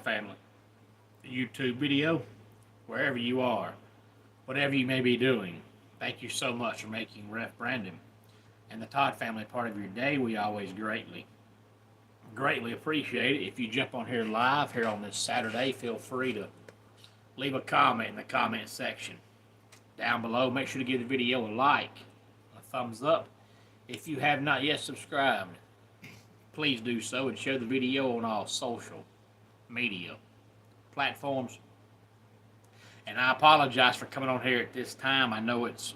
Family YouTube video, wherever you are, whatever you may be doing. Thank you so much for making Ref Brandon and the Todd Family part of your day. We always greatly appreciate it. If you jump on here live here on this Saturday, feel free to leave a comment in the comment section down below. Make sure to give the video a like, a thumbs up. If you have not yet subscribed, please do so and share the video on all social media platforms. And I apologize for coming on here at this time. I know it's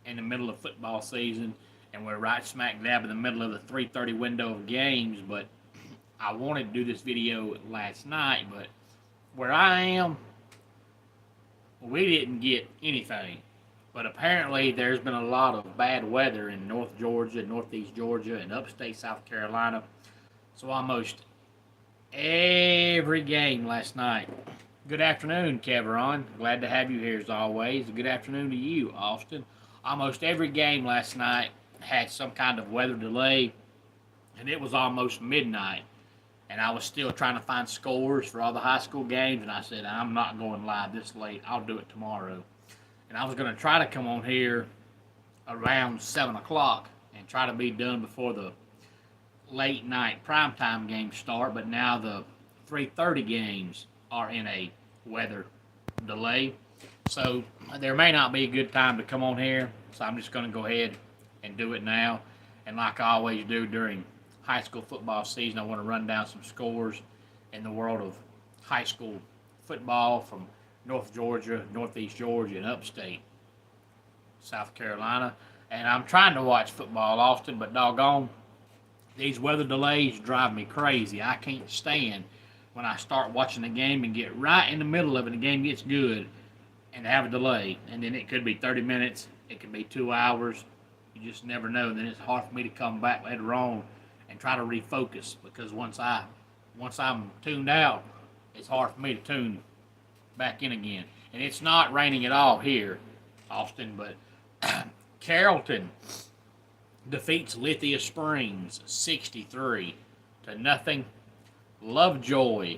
in the middle of football season and we're right smack dab in the middle of the 3:30 window of games, but I wanted to do this video last night, but where I am, we didn't get anything. But apparently there's been a lot of bad weather in North Georgia, Northeast Georgia, and upstate South Carolina. So almost every game last night. Good afternoon, Keveron. Glad to have you here as always. Good afternoon to you, Austin. Almost every game last night had some kind of weather delay, and it was almost midnight. And I was still trying to find scores for all the high school games, and I said, I'm not going live this late. I'll do it tomorrow. And I was going to try to come on here around 7 o'clock and try to be done before the late night primetime games start, but now the 3:30 games are in a weather delay. So there may not be a good time to come on here, so I'm just going to go ahead and do it now. And like I always do during high school football season, I want to run down some scores in the world of high school football from North Georgia, Northeast Georgia, and upstate South Carolina. And I'm trying to watch football often, but doggone, these weather delays drive me crazy. I can't stand when I start watching the game and get right in the middle of it, the game gets good, and have a delay. And then it could be 30 minutes, it could be 2 hours. You just never know. And then it's hard for me to come back later on and try to refocus, because once I'm tuned out, it's hard for me to tune back in again. And it's not raining at all here, Austin, but Carrollton defeats Lithia Springs 63-0. Lovejoy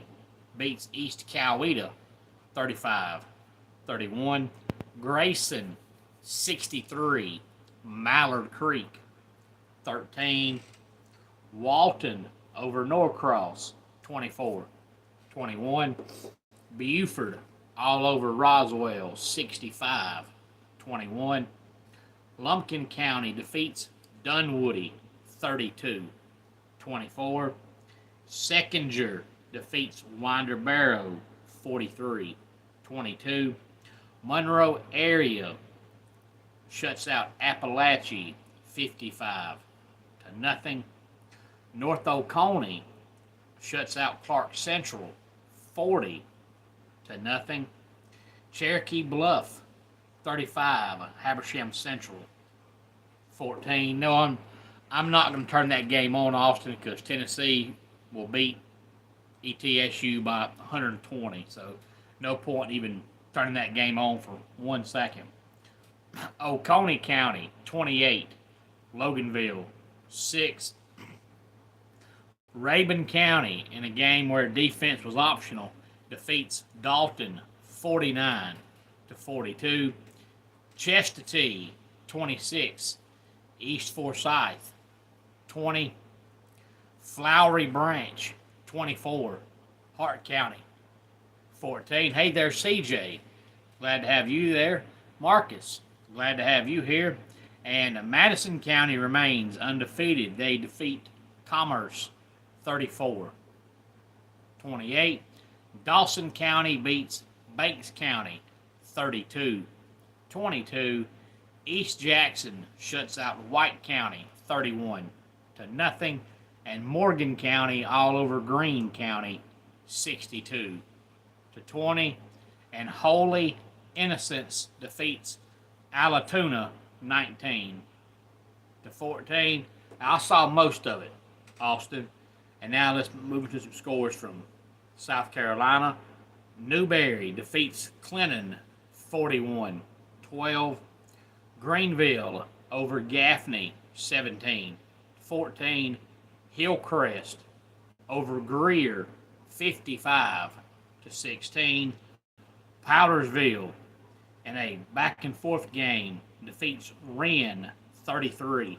beats East Coweta 35-31. Grayson 63, Mallard Creek 13. Walton over Norcross 24-21. Buford all over Roswell 65-21. Lumpkin County defeats Dunwoody 32-24. Seconder defeats Winder Barrow 43-22. Monroe area shuts out Appalachia 55-0. North Oconee shuts out Clark Central 40-0. Cherokee Bluff 35, Habersham Central 14. No, I'm not going to turn that game on, Austin, because Tennessee will beat ETSU by 120. So no point even turning that game on for 1 second. Oconee County 28, Loganville 6. Rabun County, in a game where defense was optional, defeats Dalton 49-42. Chestatee 26, East Forsyth 20. Flowery Branch 24, Hart County 14. Hey there, CJ. Glad to have you there. Marcus, glad to have you here. And Madison County remains undefeated. They defeat Commerce 34-28. Dawson County beats Banks County 32-22. East Jackson shuts out White County 31-0. And Morgan County all over Greene County 62-20. And Holy Innocents defeats Allatoona 19-14. I saw most of it, Austin. And now let's move to some scores from South Carolina. Newberry defeats Clinton 41-12. Greenville over Gaffney 17-14. Hillcrest over Greer 55-16. Powdersville, in a back and forth game, defeats Wren 33-29.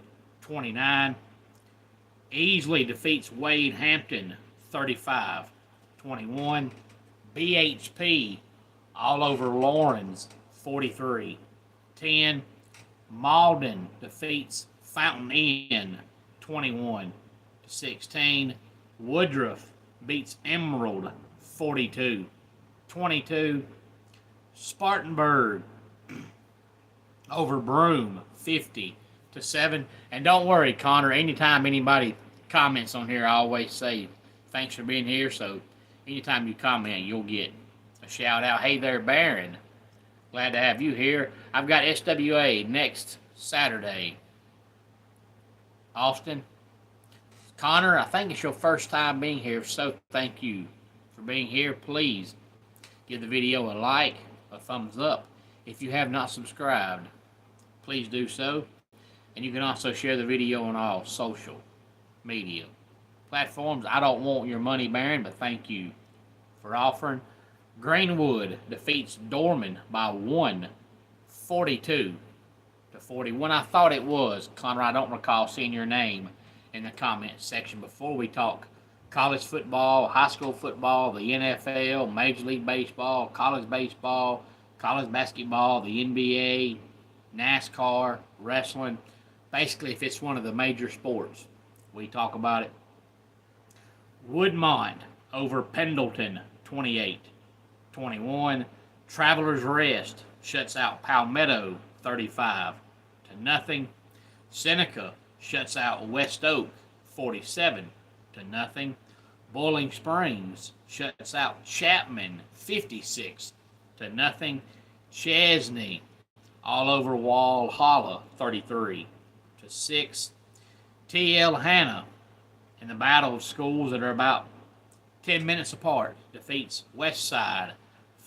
Easley defeats Wade Hampton 35-21. BHP all over Lawrence 43-10. Malden defeats Fountain Inn 21-16. Woodruff beats Emerald 42-22. Spartanburg over Broome 50-7. And don't worry, Connor, anytime anybody comments on here, I always say thanks for being here. So anytime you comment, you'll get a shout out. Hey there, Baron. Glad to have you here. I've got SWA next Saturday. Austin. Connor, I think it's your first time being here, so thank you for being here. Please give the video a like, a thumbs up. If you have not subscribed, please do so. And you can also share the video on all social media platforms. I don't want your money, Baron, but thank you for offering. Greenwood defeats Dorman by 1, 42-41. I thought it was, Connor. I don't recall seeing your name in the comments section before. We talk college football, high school football, the NFL, Major League Baseball, college basketball, the NBA, NASCAR, wrestling. Basically, if it's one of the major sports, we talk about it. Woodmont over Pendleton 28-21. Travelers Rest shuts out Palmetto 35-0. Seneca shuts out West Oak 47-0. Boiling Springs shuts out Chapman 56-0. Chesney all over Walhalla 33-6. TL Hanna in the battle of schools that are about 10 minutes apart defeats Westside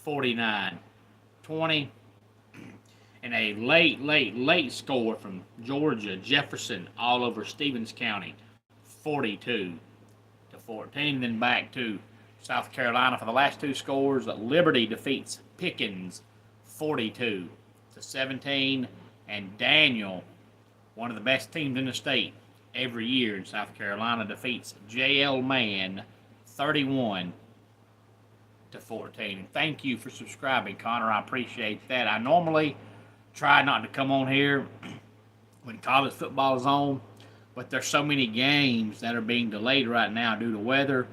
49-20. And a late score from Georgia, Jefferson all over Stevens County 42-14. Then back to South Carolina for the last two scores. Liberty defeats Pickens 42-17. And Daniel, one of the best teams in the state every year in South Carolina, defeats J.L. Mann 31-14. And thank you for subscribing, Connor. I appreciate that. I normally try not to come on here when college football is on, but there's so many games that are being delayed right now due to weather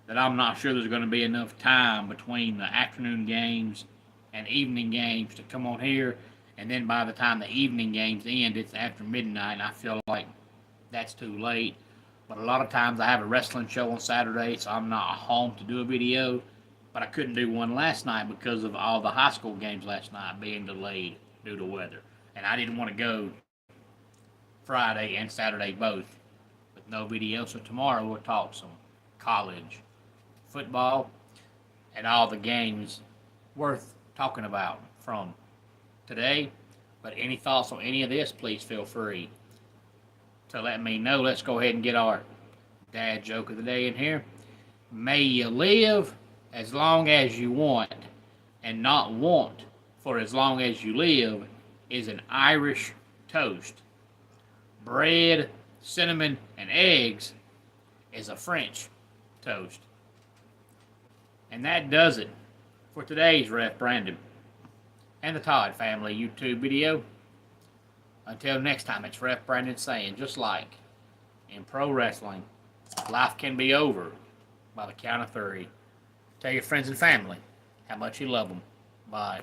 that I'm not sure there's going to be enough time between the afternoon games and evening games to come on here. And then by the time the evening games end, it's after midnight, and I feel like that's too late. But a lot of times I have a wrestling show on Saturday, so I'm not home to do a video. But I couldn't do one last night because of all the high school games last night being delayed due to weather. And I didn't want to go Friday and Saturday both with no video. So tomorrow we'll talk some college football and all the games worth talking about from today. But any thoughts on any of this, please feel free to let me know. Let's go ahead and get our dad joke of the day in here. May you live as long as you want, and not want for as long as you live is an Irish toast. Bread, cinnamon, and eggs is a French toast. And that does it for today's Ref Brandon and the Todd Family YouTube video. Until next time, it's Ref Brandon saying, just like in pro wrestling, life can be over by the count of 3. Tell your friends and family how much you love them. Bye.